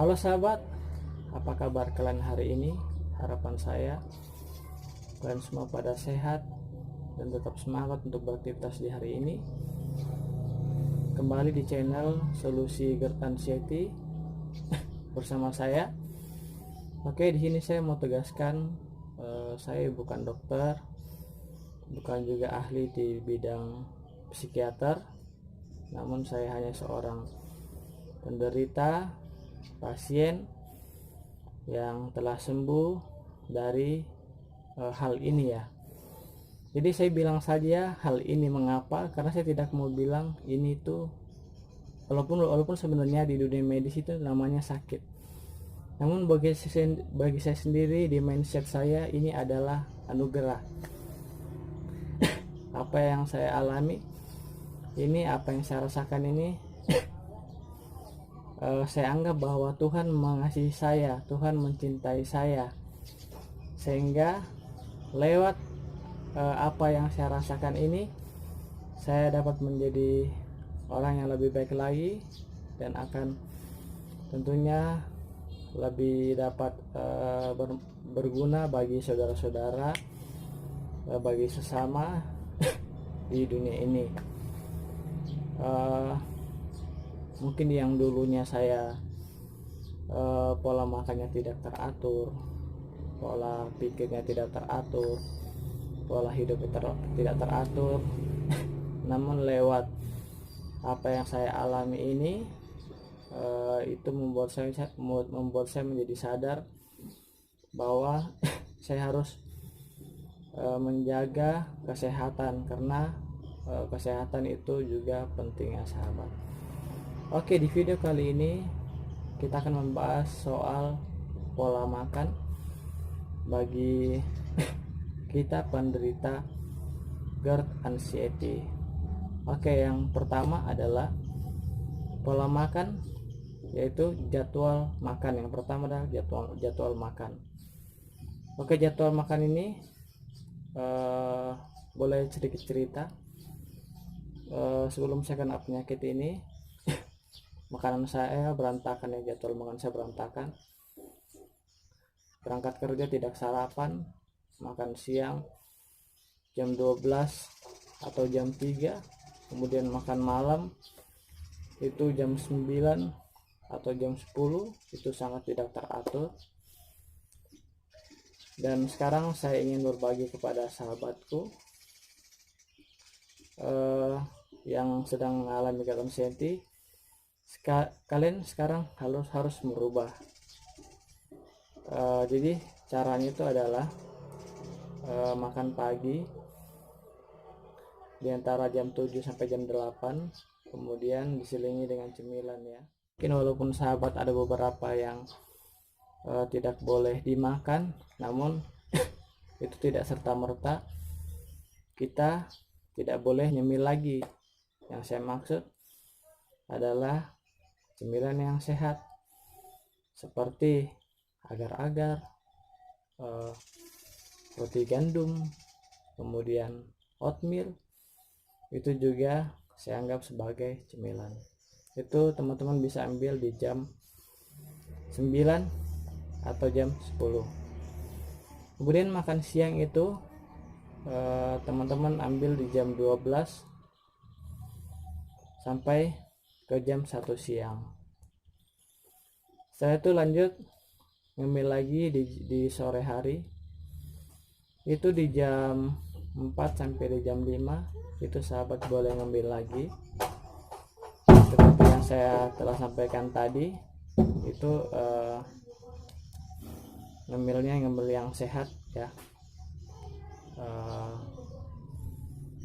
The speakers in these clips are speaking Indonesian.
Halo sahabat, apa kabar kalian hari ini? Harapan saya kalian semua pada sehat dan tetap semangat untuk beraktivitas di hari ini. Kembali di channel Solusi GERD Anxiety bersama saya. Oke, di sini saya mau tegaskan, saya bukan dokter, bukan juga ahli di bidang psikiater, namun saya hanya seorang penderita, pasien yang telah sembuh dari hal ini ya. Jadi saya bilang saja hal ini mengapa, karena saya tidak mau bilang ini tuh, walaupun sebenarnya di dunia medis itu namanya sakit. Namun bagi saya sendiri, di mindset saya ini adalah anugerah. Apa yang saya alami ini, apa yang saya rasakan ini, saya anggap bahwa Tuhan mengasihi saya, Tuhan mencintai saya, sehingga lewat apa yang saya rasakan ini, saya dapat menjadi orang yang lebih baik lagi dan akan tentunya lebih dapat berguna bagi saudara-saudara, bagi sesama di dunia ini. Mungkin yang dulunya saya pola makannya tidak teratur, pola pikirnya tidak teratur, pola hidupnya tidak teratur. Namun lewat apa yang saya alami ini, itu membuat saya menjadi sadar bahwa saya harus menjaga kesehatan, karena kesehatan itu juga penting ya sahabat. Oke, di video kali ini kita akan membahas soal pola makan bagi kita penderita GERD Anxiety. Oke, yang pertama adalah pola makan, yaitu jadwal makan. Yang pertama adalah jadwal makan. Oke, jadwal makan ini boleh sedikit cerita. Sebelum saya kena penyakit ini, makanan saya berantakan ya, jadwal makan saya berantakan. Berangkat kerja tidak sarapan, makan siang jam 12 atau jam 3, kemudian makan malam itu jam 9 atau jam 10, itu sangat tidak teratur. Dan sekarang saya ingin berbagi kepada sahabatku yang sedang mengalami GERD Anxiety. Kalian sekarang harus merubah. Jadi caranya itu adalah makan pagi di antara jam 7 sampai jam 8, kemudian diselingi dengan cemilan ya. Mungkin walaupun sahabat ada beberapa yang tidak boleh dimakan, namun itu tidak serta-merta kita tidak boleh nyemil lagi. Yang saya maksud adalah cemilan yang sehat, seperti agar-agar, roti gandum, kemudian oatmeal, itu juga saya anggap sebagai cemilan. Itu teman-teman bisa ambil di jam 9 atau jam 10. Kemudian makan siang itu teman-teman ambil di jam 12 sampai ke jam 1 siang. Setelah itu lanjut ngemil lagi di sore hari, itu di jam 4 sampai di jam 5, itu sahabat boleh ngemil lagi. Seperti yang saya telah sampaikan tadi, itu ngemil yang sehat ya.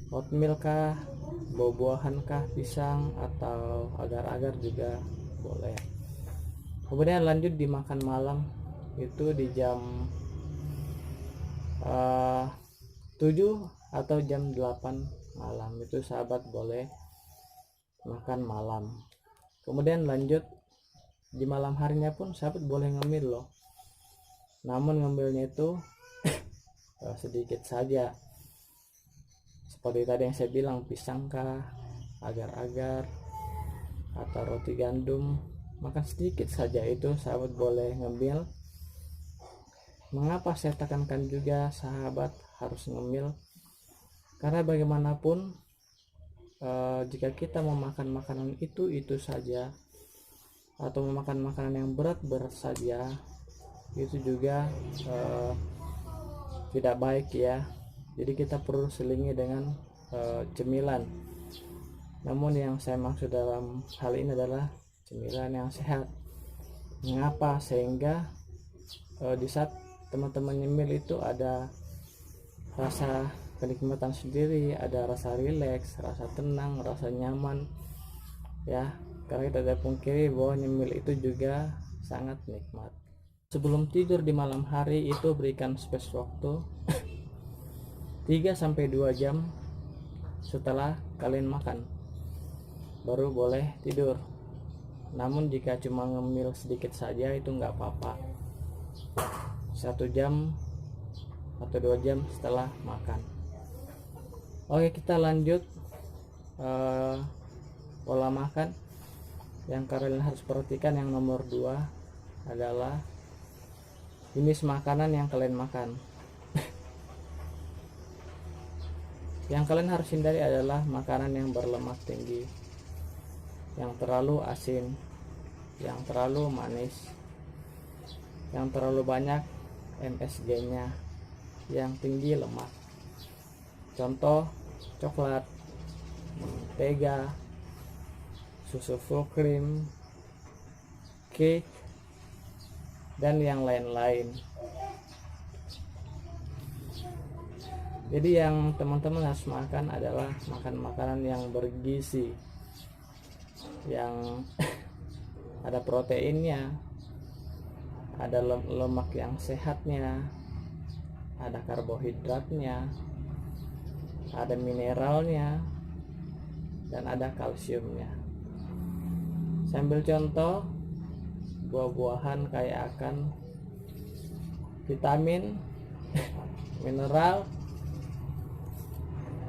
Oatmeal kah, buah-buahan kah, pisang atau agar-agar juga boleh. Kemudian lanjut di makan malam, itu di jam 7 atau jam 8 malam, itu sahabat boleh makan malam. Kemudian lanjut di malam harinya pun sahabat boleh ngemil loh, namun ngemilnya itu sedikit saja, seperti tadi yang saya bilang, pisang kah, agar-agar atau roti gandum, makan sedikit saja itu sahabat boleh ngemil. Mengapa saya tekankan juga sahabat harus ngemil? Karena bagaimanapun jika kita memakan makanan itu saja, atau memakan makanan yang berat saja, itu juga tidak baik ya. Jadi kita perlu selingi dengan cemilan. Namun yang saya maksud dalam hal ini adalah cemilan yang sehat. Mengapa? Sehingga di saat teman-teman nyemil itu ada rasa kenikmatan sendiri, ada rasa rileks, rasa tenang, rasa nyaman ya. Karena kita tidak pungkiri bahwa nyemil itu juga sangat nikmat. Sebelum tidur di malam hari itu berikan space waktu 3-2 jam setelah kalian makan, baru boleh tidur. Namun jika cuma ngemil sedikit saja itu nggak apa-apa, 1 jam atau 2 jam setelah makan. Oke, kita lanjut pola makan yang kalian harus perhatikan. Yang nomor 2 adalah jenis makanan yang kalian makan. Yang kalian harus hindari adalah makanan yang berlemak tinggi, yang terlalu asin, yang terlalu manis, yang terlalu banyak MSG-nya, yang tinggi lemak. Contoh coklat, mentega, susu full cream, cake, dan yang lain-lain. Jadi yang teman-teman harus makan adalah makan makanan yang bergizi, yang ada proteinnya, ada lemak yang sehatnya, ada karbohidratnya, ada mineralnya, dan ada kalsiumnya. Sambil contoh, buah-buahan kaya akan vitamin, mineral,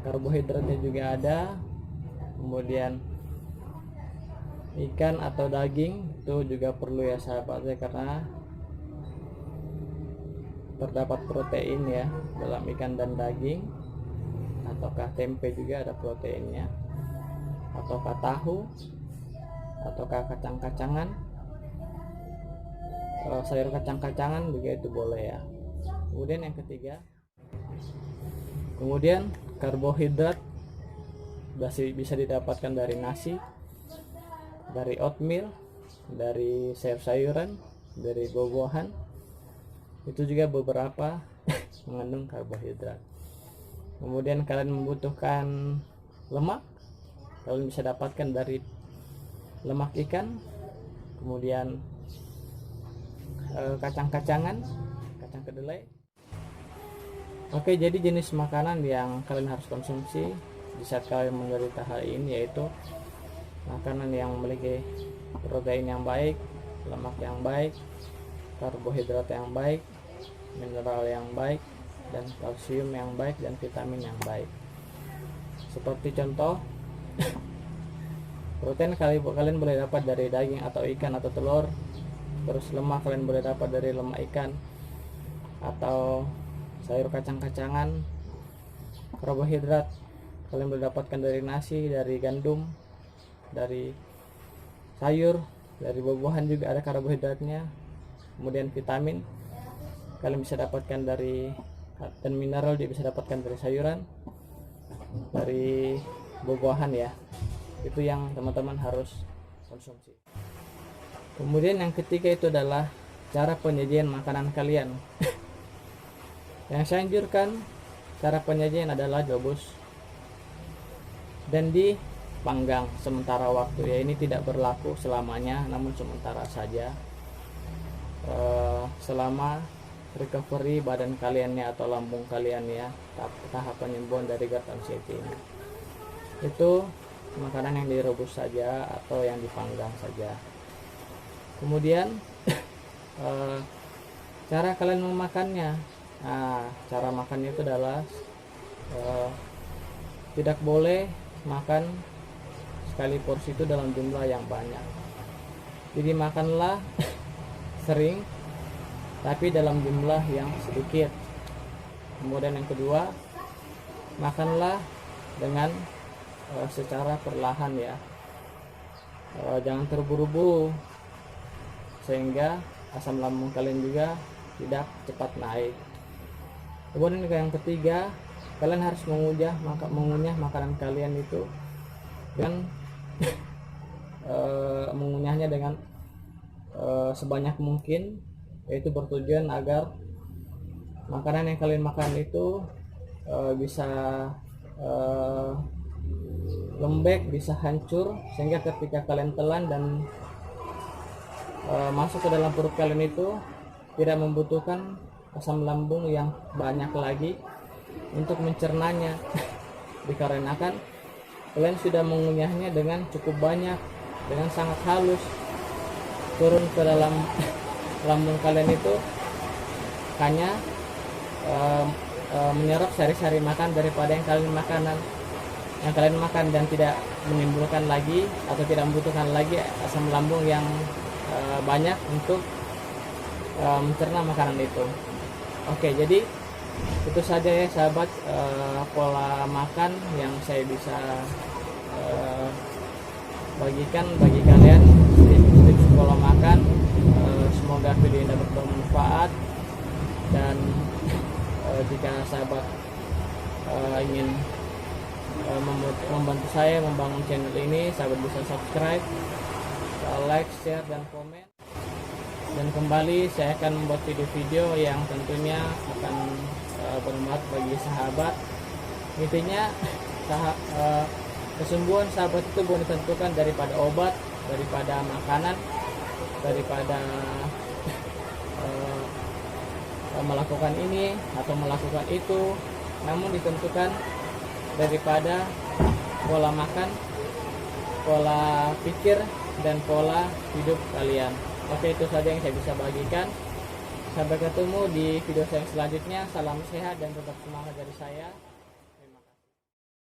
karbohidratnya juga ada. Kemudian ikan atau daging itu juga perlu ya sahabatnya, karena terdapat protein ya dalam ikan dan daging. Ataukah tempe juga ada proteinnya, ataukah tahu, ataukah kacang-kacangan, sayur kacang-kacangan juga itu boleh ya. Kemudian yang ketiga, kemudian karbohidrat bisa didapatkan dari nasi, dari oatmeal, dari sayur-sayuran, dari buah-buahan. Itu juga beberapa mengandung karbohidrat. Kemudian kalian membutuhkan lemak, kalian bisa dapatkan dari lemak ikan, kemudian kacang-kacangan, kacang kedelai. Oke, jadi jenis makanan yang kalian harus konsumsi di saat kalian menderita hal ini yaitu makanan yang memiliki protein yang baik, lemak yang baik, karbohidrat yang baik, mineral yang baik, dan kalsium yang baik, dan vitamin yang baik. Seperti contoh, protein kalian boleh dapat dari daging atau ikan atau telur. Terus lemak kalian boleh dapat dari lemak ikan atau sayur kacang-kacangan. Karbohidrat kalian boleh dapatkan dari nasi, dari gandum, dari sayur, dari buah-buahan juga ada karbohidratnya. Kemudian vitamin kalian bisa dapatkan dari, dan mineral juga bisa dapatkan dari sayuran, dari buah-buahan ya. Itu yang teman-teman harus konsumsi. Kemudian yang ketiga itu adalah cara penyajian makanan kalian. Yang saya anjurkan cara penyajian adalah direbus dan dipanggang sementara waktu ya. Ini tidak berlaku selamanya, namun sementara saja, selama recovery badan kaliannya atau lambung kalian ya, tahap penyembuhan dari GERD anxiety ini. Itu makanan yang direbus saja atau yang dipanggang saja. Kemudian cara kalian memakannya. Nah, cara makannya itu adalah tidak boleh makan sekali porsi itu dalam jumlah yang banyak. Jadi makanlah sering tapi dalam jumlah yang sedikit. Kemudian yang kedua, makanlah dengan secara perlahan ya. Jangan terburu-buru sehingga asam lambung kalian juga tidak cepat naik. Kemudian yang ketiga, kalian harus mengunyah makanan kalian itu dengan mengunyahnya dengan sebanyak mungkin, yaitu bertujuan agar makanan yang kalian makan itu bisa lembek, bisa hancur, sehingga ketika kalian telan dan masuk ke dalam perut kalian itu tidak membutuhkan asam lambung yang banyak lagi untuk mencernanya. Dikarenakan kalian sudah mengunyahnya dengan cukup banyak, dengan sangat halus, turun ke dalam lambung kalian itu hanya menyerap sari-sari makan daripada yang kalian makan dan tidak menimbulkan lagi atau tidak membutuhkan lagi asam lambung yang banyak untuk mencerna makanan itu. Oke, jadi itu saja ya sahabat, pola makan yang saya bisa bagikan bagi kalian, tips pola makan. Semoga video ini dapat bermanfaat, dan jika sahabat ingin membantu saya membangun channel ini, sahabat bisa subscribe, like, share, dan komen. Dan kembali saya akan membuat video-video yang tentunya akan bermanfaat bagi sahabat. Intinya kesembuhan sahabat itu bukan ditentukan daripada obat, daripada makanan, daripada melakukan ini atau melakukan itu, namun ditentukan daripada pola makan, pola pikir, dan pola hidup kalian. Oke, itu saja yang saya bisa bagikan. Sampai ketemu di video saya selanjutnya. Salam sehat dan tetap semangat dari saya.